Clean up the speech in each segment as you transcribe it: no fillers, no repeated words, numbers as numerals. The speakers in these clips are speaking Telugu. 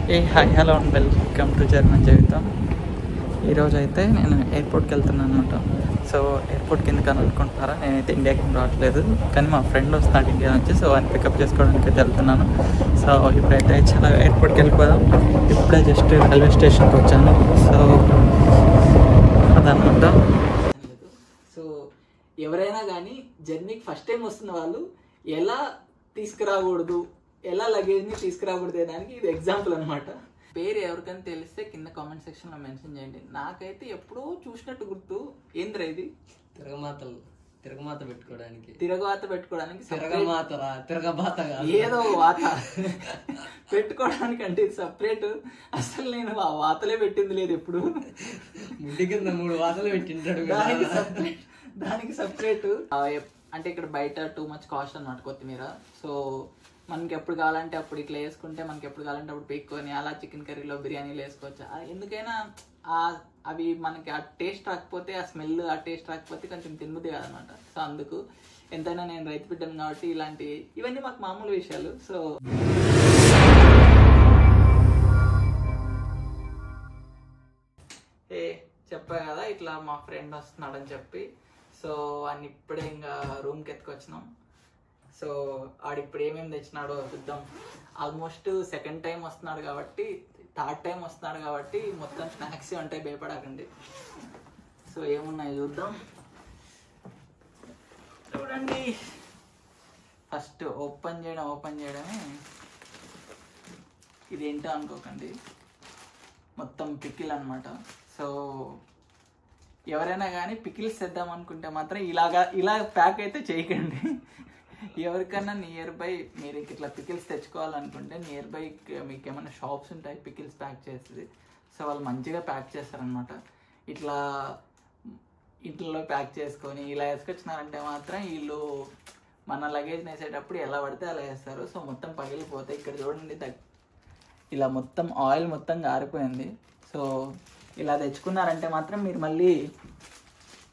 Hi hello and welcome to German జీవితం. ఈరోజు అయితే నేను ఎయిర్పోర్ట్కి వెళ్తున్నాను అనమాట. సో ఎయిర్పోర్ట్కి ఎందుకని అనుకుంటున్నారా, నేనైతే ఇండియాకి రావట్లేదు, కానీ మా ఫ్రెండ్ వస్తున్నాడు ఇండియా నుంచి. సో ఆయన పికప్ చేసుకోవడానికి అయితే వెళ్తున్నాను. సో ఇప్పుడైతే చాలా ఎయిర్పోర్ట్కి వెళ్ళిపోదాం. ఇప్పుడే జస్ట్ రైల్వే స్టేషన్కి వచ్చాను. సో అదనమాట. సో ఎవరైనా కానీ జర్నీకి ఫస్ట్ టైం వస్తున్న వాళ్ళు ఎలా తీసుకురాకూడదు, ఎలా లగేజ్ని తీసుకురాకూడదు దానికి ఇది ఎగ్జాంపుల్ అనమాట. పేరు ఎవరికైనా తెలిస్తే కింద కామెంట్ సెక్షన్లో మెన్షన్ చేయండి. నాకైతే ఎప్పుడో చూసినట్టు గుర్తు. ఏంద్రా ఇది? తిరగమాత పెట్టుకోవడానికి ఏదో వాత పెట్టుకోవడానికి అంటే ఇది సపరేట్. అసలు నేను ఆ వాతలే పెట్టింది లేదు ఎప్పుడు. ముడ్డి కింద 3 వాతలు పెట్టింటాడు దానికి సపరేట్. అంటే ఇక్కడ బయట టూ మచ్ కాస్ట్ అన్నమాట కొత్తిమీర. సో మనకి ఎప్పుడు కావాలంటే అప్పుడు ఇట్లా వేసుకుంటే, మనకి ఎప్పుడు కావాలంటే అప్పుడు పీక్కొని అలా చికెన్ కర్రీలో బిర్యానీలో వేసుకోవచ్చు. ఎందుకైనా అవి మనకి ఆ టేస్ట్ రాకపోతే, ఆ స్మెల్ ఆ టేస్ట్ రాకపోతే కొంచెం తినబుద్ధి కాదనమాట. సో అందుకు ఎంతైనా నేను రైతు బిడ్డను కాబట్టి ఇవన్నీ మాకు మామూలు విషయాలు. సో చెప్పా కదా ఇట్లా మా ఫ్రెండ్ వస్తున్నాడని చెప్పి. సో వాడిని ఇప్పుడే ఇంకా రూమ్కి ఎత్తుకొచ్చినాం. సో ఆడిప్పుడు ఏమేమి తెచ్చినాడో చూద్దాం. ఆల్మోస్ట్ సెకండ్ టైం వస్తున్నాడు కాబట్టి, థర్డ్ టైం వస్తున్నాడు కాబట్టి మొత్తం స్నాక్స్ ఉంటాయి, భయపడకండి. సో ఏమున్నాయి చూద్దాం. చూడండి, ఫస్ట్ ఓపెన్ చేయడమే. ఇదేంటో అనుకోకండి, మొత్తం పికిల్ అనమాట. సో ఎవరైనా కానీ పికిల్స్ తెద్దాం అనుకుంటే మాత్రం ఇలా ప్యాక్ అయితే చేయకండి. ఎవరికన్నా నియర్ బై మీరు ఇట్లా పికిల్స్ తెచ్చుకోవాలనుకుంటే నియర్ బై మీకు ఏమైనా షాప్స్ ఉంటాయి పికిల్స్ ప్యాక్ చేసేది. సో వాళ్ళు మంచిగా ప్యాక్ చేస్తారనమాట. ఇట్లా ఇంట్లో ప్యాక్ చేసుకొని ఇలా వేసుకొచ్చినారంటే మాత్రం వీళ్ళు మన లగేజ్ వేసేటప్పుడు ఎలా పడితే అలా వేస్తారు. సో మొత్తం పగిలిపోతాయి. ఇక్కడ చూడండి, ఇలా మొత్తం ఆయిల్ మొత్తం గారిపోయింది. సో ఇలా తెచ్చుకున్నారంటే మాత్రం మీరు మళ్ళీ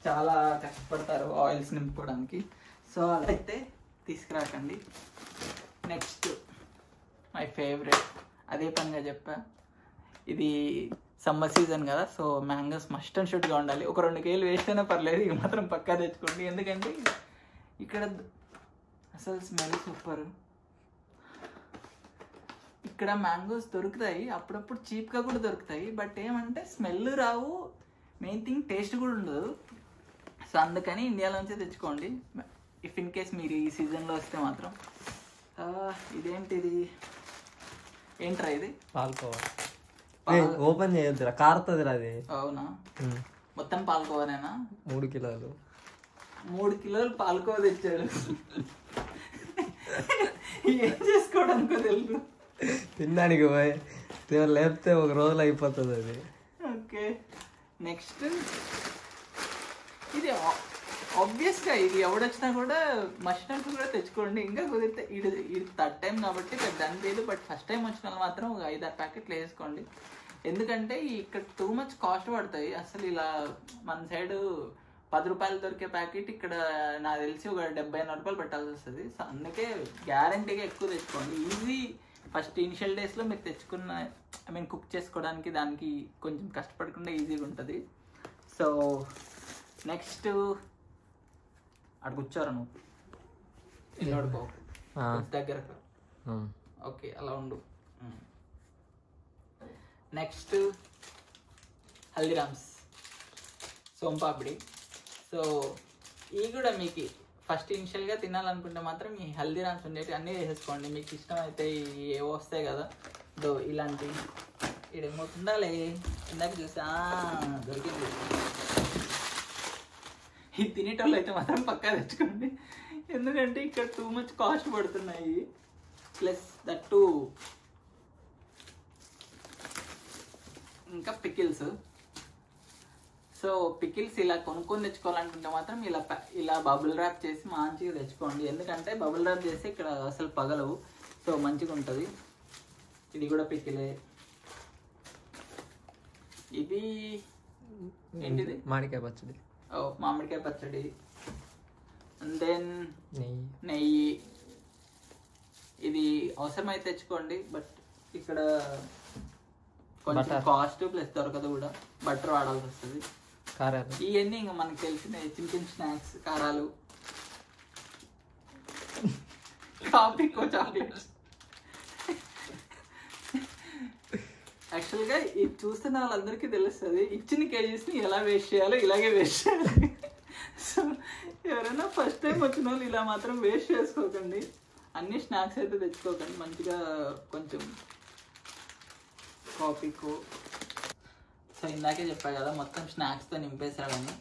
చాలా కష్టపడతారు ఆయిల్స్ నింపుకోవడానికి. సో అలా అయితే తీసుకురాకండి. నెక్స్ట్ మై ఫేవరెట్, అదే పనిగా చెప్పా, ఇది సమ్మర్ సీజన్ కదా. సో మ్యాంగోస్ మస్ట్ అండ్ షుడ్గా ఉండాలి. ఒక 2 కేజీలు వేస్ట్ అయినా పర్లేదు, ఇక మాత్రం పక్కా తెచ్చుకోండి. ఎందుకంటే ఇక్కడ అసలు స్మెల్ సూపర్. ఇక్కడ మ్యాంగోస్ దొరుకుతాయి, అప్పుడప్పుడు చీప్గా కూడా దొరుకుతాయి. బట్ ఏమంటే స్మెల్ రావు, మెయిన్ థింగ్ టేస్ట్ కూడా ఉండదు. సో అందుకని ఇండియాలోంచే తెచ్చుకోండి ఇఫ్ ఇన్ కేస్ మీరు ఈ సీజన్లో వస్తే మాత్రం. ఇదేంటిది, ఏంట్రా ఇది? పాల్కోవా. ఓపెన్ చేయొద్దురా, కారుతుందిరా అది. అవునా? మొత్తం పాల్కోవానేనా? 3 కిలోలు 3 కిలోలు పాల్కోవా తెచ్చాడు. ఏం చేసుకోవడానికో తెలుసు. తినడానికి పోయి లేపితే ఒక రోజులో అయిపోతుంది అది. ఓకే, నెక్స్ట్ ఇది ఆబ్వియస్గా ఇది ఎవడొచ్చినా కూడా మస్టర్డ్స్ కూడా తెచ్చుకోండి. ఇంకా కుదిరితే ఇది థర్డ్ టైం కాబట్టి పెద్ద అనిపించదు. బట్ ఫస్ట్ టైం వచ్చిన వాళ్ళు మాత్రం ఒక 5-6 ప్యాకెట్లు వేసుకోండి. ఎందుకంటే ఇక్కడ టూ మచ్ కాస్ట్ పడతాయి. అసలు ఇలా మన సైడ్ 10 రూపాయలు దొరికే ప్యాకెట్ ఇక్కడ నాకు తెలిసి ఒక 70-80 రూపాయలు పెట్టాల్సి వస్తుంది. సో అందుకే గ్యారంటీగా ఎక్కువ తెచ్చుకోండి. ఈజీ ఫస్ట్ ఇనిషియల్ డేస్లో మీరు తెచ్చుకున్న కుక్ చేసుకోవడానికి దానికి కొంచెం కష్టపడకుండా ఈజీగా ఉంటుంది. సో నెక్స్ట్ అటు కూర్చోరా నువ్వు, ఇల్లుడుకో దగ్గర. ఓకే, అలా ఉండు. నెక్స్ట్ హల్దీరామ్స్ సోంపాపిడి. సో ఇవి కూడా మీకు ఫస్ట్ ఇనిషియల్గా తినాలనుకుంటే మాత్రం ఈ హల్దీరామ్స్ ఉండేవి అన్నీ వేసేసుకోండి. మీకు ఇష్టం అయితే ఏవో వస్తాయి కదా, ఇలాంటి ఇడేమవుతుండాలి. ఇందాక చూసా దొరికింది. ఇది తినేటోళ్ళు అయితే మాత్రం పక్కా తెచ్చుకోండి. ఎందుకంటే ఇక్కడ టూ మచ్ కాస్ట్ పడుతున్నాయి. ప్లస్ దట్టు ఇంకా పికిల్స్. సో పికిల్స్ ఇలా కొనుక్కొని తెచ్చుకోవాలనుకుంటే మాత్రం ఇలా బబుల్ ర్యాప్ చేసి మంచిగా తెచ్చుకోండి. ఎందుకంటే బబుల్ ర్యాప్ చేసి ఇక్కడ అసలు పగలవు. సో మంచిగా ఉంటుంది. ఇది కూడా పికిలే. ఇది ఏంటిది? మామిడికాయ పచ్చడి. మామిడికాయ పచ్చడి. అండ్ దెన్ నెయ్యి. ఇది అవసరమైతే తెచ్చుకోండి, బట్ ఇక్కడ కొంచెం కాస్ట్ ప్లస్ దొరకదు కూడా, బటర్ వాడాల్సి వస్తుంది. కారాలు ఇవన్నీ ఇంకా మనకు తెలిసిన చిన్న చిన్న స్నాక్స్, కారాలు, కాఫీకో చాక్లెట్స్. యాక్చువల్గా ఇది చూస్తున్న వాళ్ళందరికీ తెలుస్తుంది ఇచ్చిన కేజీస్ని ఎలా వేస్ట్ చేయాలో, ఇలాగే వేస్ట్ చేయాలి. సో ఎవరైనా ఫస్ట్ టైం వచ్చిన వాళ్ళు ఇలా మాత్రం వేస్ట్ చేసుకోకండి. అన్ని స్నాక్స్ అయితే తెచ్చుకోకండి. మంచిగా కొంచెం కాఫీకో. సో ఇందాకే చెప్పా కదా మొత్తం స్నాక్స్తో నింపేశాడని.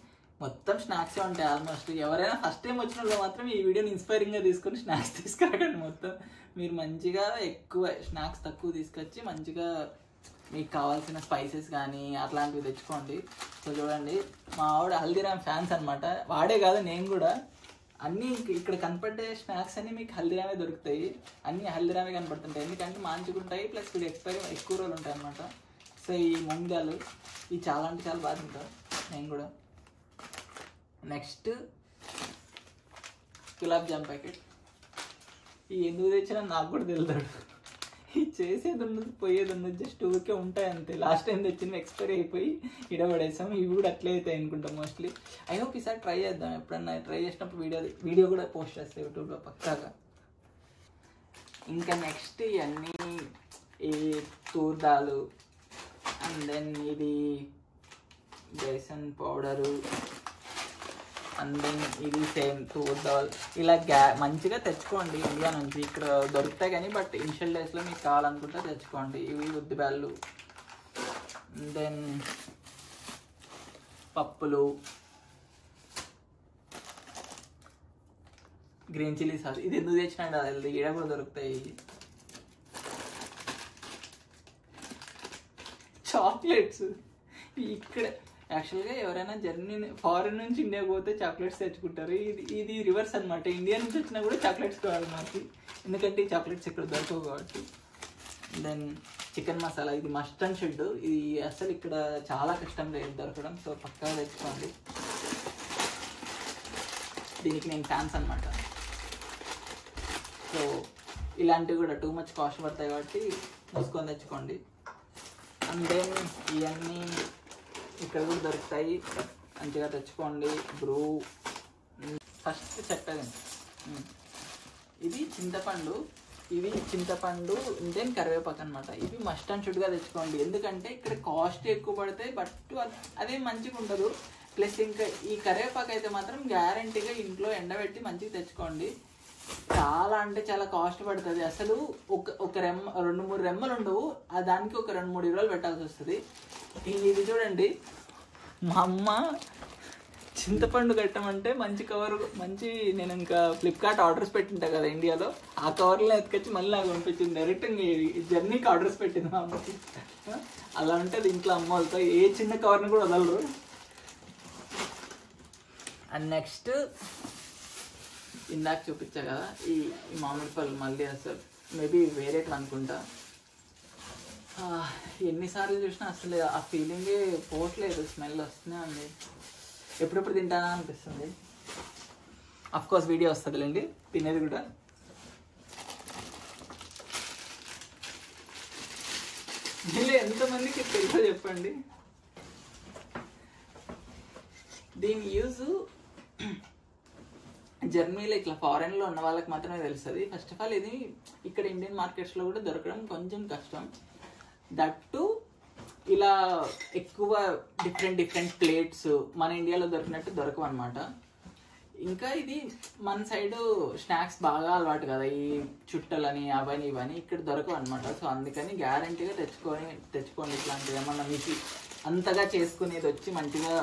మొత్తం స్నాక్సే ఉంటాయి ఆల్మోస్ట్. ఎవరైనా ఫస్ట్ టైం వచ్చిన వాళ్ళు మాత్రం ఈ వీడియోని ఇన్స్పైరింగ్గా తీసుకొని స్నాక్స్ తీసుకురాకండి. మొత్తం మీరు మంచిగా ఎక్కువ స్నాక్స్ తక్కువ తీసుకొచ్చి మంచిగా మీకు కావాల్సిన స్పైసెస్ కానీ అట్లాంటివి తెచ్చుకోండి. సో చూడండి మా ఆవిడ హల్దీరామ్ ఫ్యాన్స్ అనమాట. వాడే కాదు నేను కూడా. అన్నీ ఇక్కడ కనపడే స్నాక్స్ అన్నీ మీకు హల్దీరామే దొరుకుతాయి. అన్నీ హల్దీరామే కనపడుతుంటాయి, ఎందుకంటే మంచిగా ఉంటాయి, ప్లస్ వీడు ఎక్స్పైరీ ఎక్కువ రోజులు ఉంటాయి అనమాట. సో ఈ ముంగాలు ఇవి చాలా అంటే చాలా బాగా తింటారు, నేను కూడా. Next gulab jam packet. ఈ ఎందుకు తెచ్చినా నాకు కూడా తెలుతాడు. ఇది చేసేది ఉన్నది పోయేది ఉన్నది జస్ట్ ఊరికే ఉంటాయి అంతే. లాస్ట్ టైం తెచ్చినవి ఎక్స్పైరీ అయిపోయి ఇడబడేసాం. ఇవి కూడా అట్లే అవుతాయి అనుకుంటాం మోస్ట్లీ. ఐ హోప్ ఈసారి ట్రై చేద్దాం. ఎప్పుడన్నా ట్రై చేసినప్పుడు వీడియో కూడా పోస్ట్ చేస్తాయి యూట్యూబ్లో పక్కాగా. ఇంకా నెక్స్ట్ ఇవన్నీ ఈ తూర్దాలు, అండ్ దెన్ ఇది బేసన్ పౌడరు, అండ్ దెన్ ఇది సేమ్ తూర్దాల్. ఇలా మంచిగా తెచ్చుకోండి ఇండియా నుంచి. ఇక్కడ దొరుకుతాయి కానీ బట్ ఇనిషియల్ డేస్లో మీకు కావాలనుకుంటే తెచ్చుకోండి. ఇవి ఉద్దిబ్యాళ్ళు, దెన్ పప్పులు, గ్రీన్ చిల్లీ సాస్. ఇది ఎందుకు తెచ్చినాడు అది ఈడ కూడా దొరుకుతాయి. చాక్లెట్స్ ఇక్కడ యాక్చువల్గా ఎవరైనా ఫారెన్ నుంచి ఇండియాకి పోతే చాక్లెట్స్ తెచ్చుకుంటారు. ఇది రివర్స్ అనమాట. ఇండియా నుంచి వచ్చినా కూడా చాక్లెట్స్ కావాలి మనకి, ఎందుకంటే ఈ చాక్లెట్స్ ఇక్కడ దొరకవు కాబట్టి. దెన్ చికెన్ మసాలా, ఇది మస్ట్ అండ్ షుడ్. ఇది అసలు ఇక్కడ చాలా కష్టం లేదు దొరకడం, సో పక్కా తెచ్చుకోండి. దీనికి నేను ఫ్యాన్స్ అనమాట. సో ఇలాంటివి కూడా టూ మచ్ కాస్ట్ పడతాయి కాబట్టి చూసుకొని తెచ్చుకోండి. అండ్ దెన్ ఇవన్నీ ఇక్కడ కూడా దొరుకుతాయి, మంచిగా తెచ్చుకోండి. బ్రూ ఫస్ట్ చెప్పేది ఇది చింతపండు. ఇవి చింతపండు దెన్ కరివేపాకు అనమాట. ఇవి మస్ట్ అండ్ షుడ్గా తెచ్చుకోండి, ఎందుకంటే ఇక్కడ కాస్ట్ ఎక్కువ పడతాయి బట్ అదే మంచిగా ఉండదు. ప్లస్ ఇంకా ఈ కరివేపాకు అయితే మాత్రం గ్యారంటీగా ఇంట్లో ఎండబెట్టి మంచిగా తెచ్చుకోండి. చాలా అంటే చాలా కాస్ట్ పడుతుంది. అసలు ఒక రెమ్మ 2-3 రెమ్మలు ఉండవు, దానికి ఒక 2-3 రోజులు పెట్టాల్సి వస్తుంది. ఇది చూడండి, మా అమ్మ చింతపండు కట్టమంటే మంచి కవర్, మంచి నేను ఇంకా ఫ్లిప్కార్ట్ ఆర్డర్స్ పెట్టింటా కదా ఇండియాలో, ఆ కవర్లో ఎత్తుకొచ్చి మళ్ళీ నాకు పంపించింది. డైరెక్ట్ జర్నీకి ఆర్డర్స్ పెట్టింది మా అమ్మకి. అలా ఉంటుంది ఇంట్లో అమ్మ వాళ్ళతో, ఏ చిన్న కవర్ని కూడా వదలరు. అండ్ నెక్స్ట్ ఇందాక చూపించా కదా ఈ మామిడి పళ్ళు, మళ్ళీ అసలు మేబీ వేరేట్లు అనుకుంటా. ఎన్నిసార్లు చూసినా అసలు ఆ ఫీలింగే పోవట్లేదు, స్మెల్ వస్తూనే ఉంది. ఎప్పుడెప్పుడు తింటానా అనిపిస్తుంది. అఫ్కోర్స్ వీడియో వస్తుందిలేండి తినేది కూడా. దీనిలో ఎంతమందికి తెలుసో చెప్పండి. దీని యూజ్ జర్మనీలో ఇట్లా ఫారెన్లో ఉన్న వాళ్ళకి మాత్రమే తెలుస్తుంది. ఫస్ట్ ఆఫ్ ఆల్ ఇది ఇక్కడ ఇండియన్ మార్కెట్స్లో కూడా దొరకడం కొంచెం కష్టం. దట్టు ఇలా ఎక్కువ డిఫరెంట్ ప్లేట్స్ మన ఇండియాలో దొరికినట్టు దొరకవు అనమాట. ఇంకా ఇది మన సైడు స్నాక్స్ బాగా అలవాటు కదా, ఈ చుట్టలని అవని ఇవని ఇక్కడ దొరకవు అనమాట. సో అందుకని గ్యారంటీగా తెచ్చుకోండి ఇట్లాంటివి. ఏమన్నా మీకు అంతగా చేసుకునేది వచ్చి మంచిగా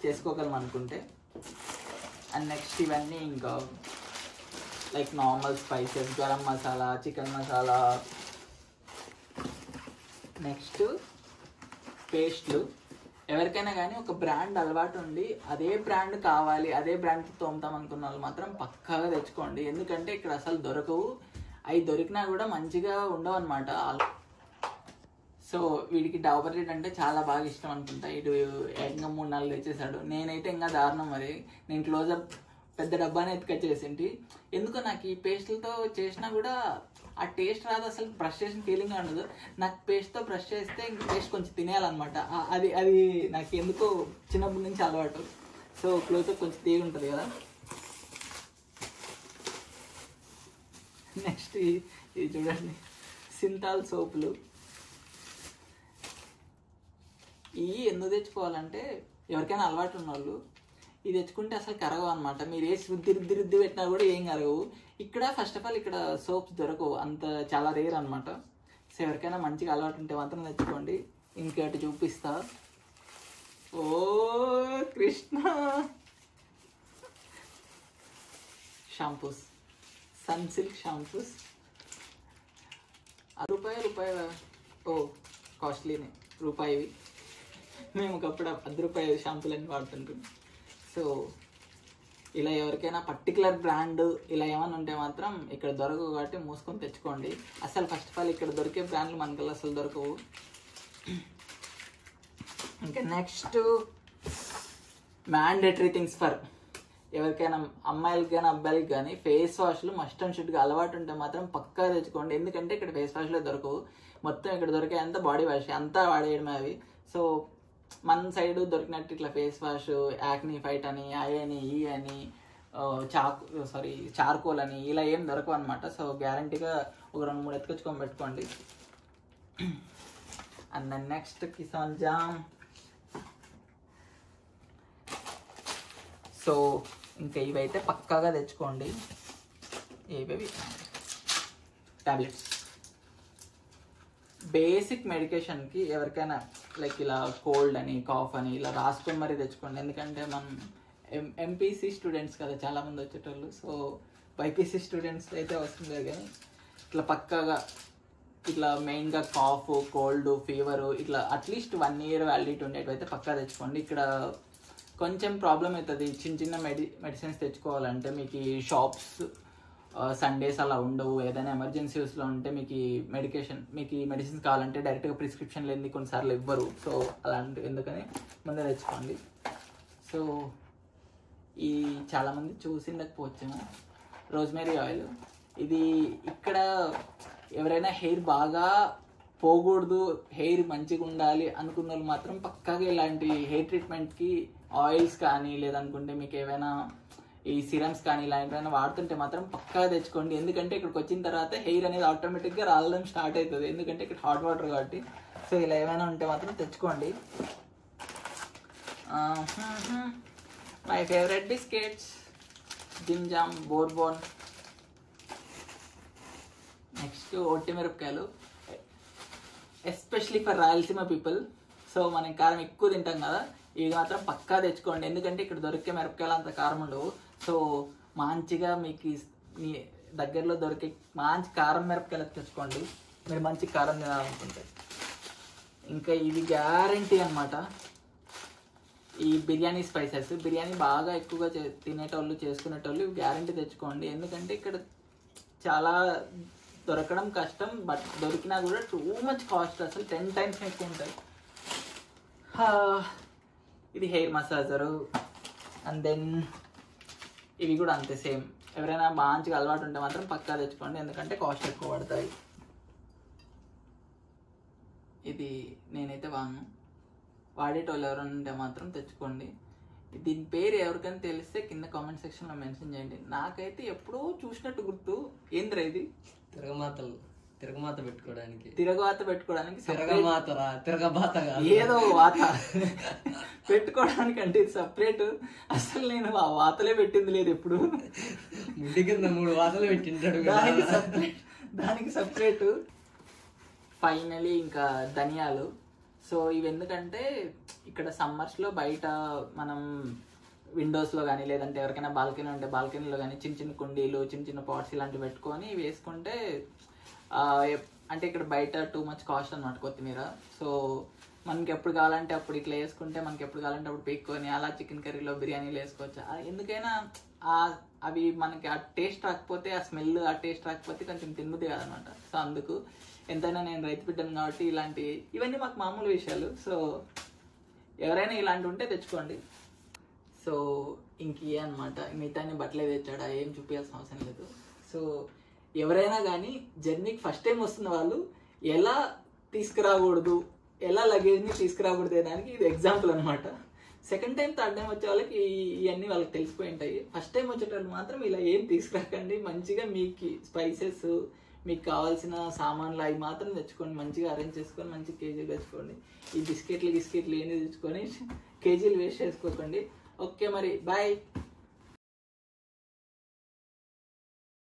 చేసుకోగలం అనుకుంటే. అండ్ నెక్స్ట్ ఇవన్నీ ఇంకా like normal spices, garam masala, chicken masala. Next పేస్ట్లు. ఎవరికైనా కానీ ఒక బ్రాండ్ అలవాటు ఉండి అదే బ్రాండ్ కావాలి, అదే బ్రాండ్తో తోముతాం అనుకున్న వాళ్ళు మాత్రం పక్కాగా తెచ్చుకోండి, ఎందుకంటే ఇక్కడ అసలు దొరకవు. అవి దొరికినా కూడా మంచిగా ఉండవు అనమాట. సో వీడికి డాబర్ రెడ్ అంటే చాలా బాగా ఇష్టం అనుకుంటా. ఇటు ఇంకా 3-4 తెచ్చేసాడు. నేనైతే ఇంకా దారుణం, మరి నేను క్లోజప్ పెద్ద డబ్బానే ఎత్తుకొచ్చేసింటి. ఎందుకో నాకు ఈ పేస్ట్లతో చేసినా కూడా ఆ టేస్ట్ రాదు, అసలు బ్రష్ చేసిన ఫీలింగ్ ఉండదు. నాకు పేస్ట్తో బ్రష్ చేస్తే ఇంక పేస్ట్ కొంచెం తినేయాలన్నమాట. అది నాకు ఎందుకో చిన్నప్పటి నుంచి అలవాటు. సో క్లోజ్అప్ కొంచెం తీగ ఉంటుంది కదా. నెక్స్ట్ ఇది చూడండి, సింతాల్ సోపులు. ఇవి ఎందుకు తెచ్చుకోవాలంటే ఎవరికైనా అలవాటు ఉన్న వాళ్ళు ఇది తెచ్చుకుంటే అసలు కరగవు అనమాట. మీరు వేసి రుద్ది పెట్టినా కూడా ఏం కరగవు. ఇక్కడ ఫస్ట్ ఆఫ్ ఆల్ ఇక్కడ సోప్స్ దొరకవు, అంత చాలా రేర్ అనమాట. సో ఎవరికైనా మంచిగా అలవాటు ఉంటే మాత్రం తెచ్చుకోండి. ఇంకోటి చూపిస్తా. ఓ Krishna shampoos, Sunsilk shampoos. రూపాయి ఓ కాస్ట్లీనే, రూపాయివి. మేము ఒకప్పుడు ₹10 షాంపూలన్నీ వాడుతుంటాం. సో ఇలా ఎవరికైనా పర్టికులర్ బ్రాండ్ ఇలా ఏమైనా ఉంటే మాత్రం ఇక్కడ దొరకవు కాబట్టి మూసుకొని తెచ్చుకోండి. అసలు ఫస్ట్ ఆఫ్ ఆల్ ఇక్కడ దొరికే బ్రాండ్లు మనకల్లా అసలు దొరకవు. ఇంకా నెక్స్ట్ మ్యాండేటరీ థింగ్స్ ఫర్ ఎవరికైనా అమ్మాయిలకి కానీ అబ్బాయిలకి కానీ ఫేస్ వాష్లు మస్ట్ అండ్ షుడ్గా అలవాటు ఉంటే మాత్రం పక్కా తెచ్చుకోండి. ఎందుకంటే ఇక్కడ ఫేస్ వాష్లే దొరకవు, మొత్తం ఇక్కడ దొరికే అంతా బాడీ వాష్, అంతా వాడేయడమే అవి. సో మన సైడ్ దొరికినట్టు ఇట్లా ఫేస్ వాష్ యాక్నీ ఫైట్ అని అని ఈ అని చార్కోల్ అని ఇలా ఏం దొరకవు అనమాట. సో గ్యారంటీగా ఒక 2-3 ఎత్తుకొచ్చుకొని పెట్టుకోండి. And then next Kissan jam. So ఇంకా ఇవైతే పక్కాగా తెచ్చుకోండి. ఏవేవి టాబ్లెట్స్, బేసిక్ మెడికేషన్కి ఎవరికైనా లైక్ ఇలా కోల్డ్ అని కాఫ్ అని ఇలా రాసుకొని మరీ తెచ్చుకోండి. ఎందుకంటే మనం ఎంపీసీ స్టూడెంట్స్ కదా చాలామంది వచ్చేటోళ్ళు. సో బైపీసీ స్టూడెంట్స్ అయితే వస్తుంది కానీ ఇట్లా పక్కాగా ఇట్లా మెయిన్గా కాఫ్, కోల్డ్, ఫీవరు ఇట్లా అట్లీస్ట్ 1 year వ్యాలిడిటీ ఉండేటైతే పక్కా తెచ్చుకోండి. ఇక్కడ కొంచెం ప్రాబ్లం అవుతుంది చిన్న మెడిసిన్స్ తెచ్చుకోవాలంటే. మీకు ఈ షాప్స్ సండేస్ అలా ఉండవు. ఏదైనా ఎమర్జెన్సీ యూస్లో ఉంటే మీకు ఈ మెడిసిన్స్ కావాలంటే డైరెక్ట్గా ప్రిస్క్రిప్షన్ లేని కొన్నిసార్లు ఇవ్వరు. సో అలాంటి ఎందుకని ముందే తెచ్చుకోండి. సో ఈ చాలామంది చూసిండకపోవచ్చేమో రోజ్మెరీ ఆయిల్. ఇది ఇక్కడ ఎవరైనా హెయిర్ బాగా పోకూడదు, హెయిర్ మంచిగా ఉండాలి అనుకున్న వాళ్ళు మాత్రం పక్కాగా ఇలాంటి హెయిర్ ట్రీట్మెంట్కి ఆయిల్స్ కానీ లేదనుకుంటే మీకు ఏవైనా ఈ సిరమ్స్ కానీ ఇలాంటివైనా వాడుతుంటే మాత్రం పక్కాగా తెచ్చుకోండి. ఎందుకంటే ఇక్కడికి వచ్చిన తర్వాత హెయిర్ అనేది ఆటోమేటిక్గా రాలడం స్టార్ట్ అవుతుంది, ఎందుకంటే ఇక్కడ హాట్ వాటర్ కాబట్టి. సో ఇలా ఏమైనా ఉంటే మాత్రం తెచ్చుకోండి. My favourite biscuits gym jam, bourbon. Next ఒట్టి మిరపకాయలు, especially for Rayalaseema people. So మనం కారం ఎక్కువ తింటాం కదా, ఇవి మాత్రం పక్కా తెచ్చుకోండి. ఎందుకంటే ఇక్కడ దొరికే మిరపకాయలు అంత కారం ఉండవు. సో మంచిగా మీకు మీ దగ్గరలో దొరికే మంచి కారం మిరపకాయలు తెచ్చుకోండి మీరు మంచి కారం తినాలనుకుంటే. ఇంకా ఇది గ్యారంటీ అనమాట, ఈ బిర్యానీ స్పైసెస్. బిర్యానీ బాగా ఎక్కువగా తినేటోళ్ళు చేసుకునేటోళ్ళు గ్యారంటీ తెచ్చుకోండి. ఎందుకంటే ఇక్కడ చాలా దొరకడం కష్టం, బట్ దొరికినా కూడా టూ మచ్ కాస్ట్, అసలు 10 times ఎక్కువ ఉంటాయి. ఇది హెయిర్ మసాజరు. అండ్ దెన్ ఇవి కూడా అంతే సేమ్. ఎవరైనా మంచిగా అలవాటు ఉంటే మాత్రం పక్కా తెచ్చుకోండి, ఎందుకంటే కాస్ట్ ఎక్కువ పడతాయి. ఇది నేనైతే వాడేటోళ్ళు ఎవరైనా ఉంటే మాత్రం తెచ్చుకోండి. దీని పేరు ఎవరికైనా తెలిస్తే కింద కామెంట్ సెక్షన్లో మెన్షన్ చేయండి. నాకైతే ఎప్పుడో చూసినట్టు గుర్తు. ఏంద్రా ఇది? తిరగమాత పెట్టుకోవడానికి ఏదో వాత పెట్టుకోవడానికి అంటే సపరేట్. అసలు నేను ఆ వాతలే పెట్టింది లేదు ఎప్పుడు. ఇంటి కింద 3 వాతలు పెట్టింటాడు దానికి సపరేట్. ఫైనలీ ఇంకా ధనియాలు. సో ఇవి ఎందుకంటే ఇక్కడ సమ్మర్స్లో బయట మనం విండోస్లో కానీ లేదంటే ఎవరికైనా బాల్కనీ ఉంటే బాల్కనీలో కానీ చిన్న కుండీలు, చిన్న పాట్స్ ఇలాంటివి పెట్టుకొని వేసుకుంటే అంటే ఇక్కడ బయట టూ మచ్ కాస్ట్ అనమాట కొత్తిమీర. సో మనకి ఎప్పుడు కావాలంటే అప్పుడు ఇట్లా వేసుకుంటే మనకి ఎప్పుడు కావాలంటే అప్పుడు పీక్కొని అలా చికెన్ కర్రీలో బిర్యానీలో వేసుకోవచ్చు. ఎందుకైనా అవి మనకి ఆ టేస్ట్ రాకపోతే, ఆ స్మెల్ ఆ టేస్ట్ రాకపోతే కొంచెం తినబుద్ధి కాదనమాట. సో అందుకు ఎంతైనా నేను రైతు బిడ్డను కాబట్టి ఇవన్నీ మాకు మామూలు విషయాలు. సో ఎవరైనా ఇలాంటి ఉంటే తెచ్చుకోండి. సో ఇంకే అనమాట, మిగతా బట్టలే తెచ్చాడా ఏం చూపించాల్సిన అవసరం లేదు. సో ఎవరైనా కానీ జర్నీకి ఫస్ట్ టైం వస్తున్న వాళ్ళు ఎలా తీసుకురాకూడదు, ఎలా లగేజ్ని తీసుకురాకూడదు దానికి ఇది ఎగ్జాంపుల్ అనమాట. సెకండ్ టైం థర్డ్ టైం వచ్చే వాళ్ళకి ఇవన్నీ వాళ్ళకి తెలిసిపోయి ఉంటాయి. ఫస్ట్ టైం వచ్చేటప్పుడు మాత్రం ఇలా ఏం తీసుకురాకండి. మంచిగా మీకు స్పైసెస్, మీకు కావాల్సిన సామాన్లు అవి మాత్రం తెచ్చుకోండి. మంచిగా అరేంజ్ చేసుకొని మంచి కేజీలు తెచ్చుకోండి. ఈ బిస్కెట్లు ఏంది తెచ్చుకొని కేజీలు వేస్ట్ చేసుకోకండి. ఓకే మరి బాయ్.